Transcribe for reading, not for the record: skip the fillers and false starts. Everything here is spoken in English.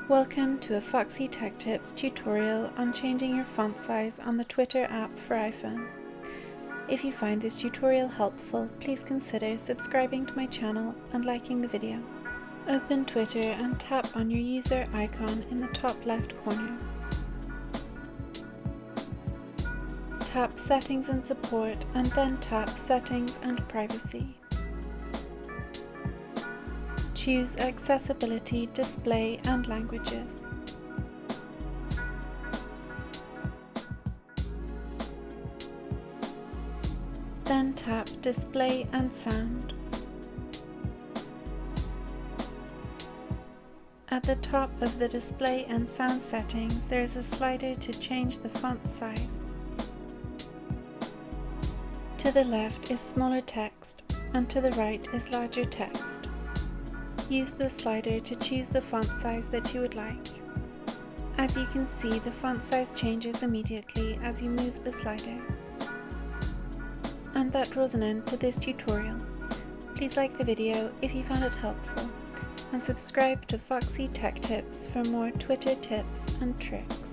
Welcome to a Foxy Tech Tips tutorial on changing your font size on the Twitter app for iPhone. If you find this tutorial helpful, please consider subscribing to my channel and liking the video. Open Twitter and tap on your user icon in the top left corner. Tap Settings and Support and then tap Settings and Privacy. Choose Accessibility, Display and Languages. Then tap Display and Sound. At the top of the Display and Sound settings, there is a slider to change the font size. To the left is smaller text, and to the right is larger text. Use the slider to choose the font size that you would like. As you can see, the font size changes immediately as you move the slider. And that draws an end to this tutorial. Please like the video if you found it helpful, and subscribe to Foxy Tech Tips for more Twitter tips and tricks.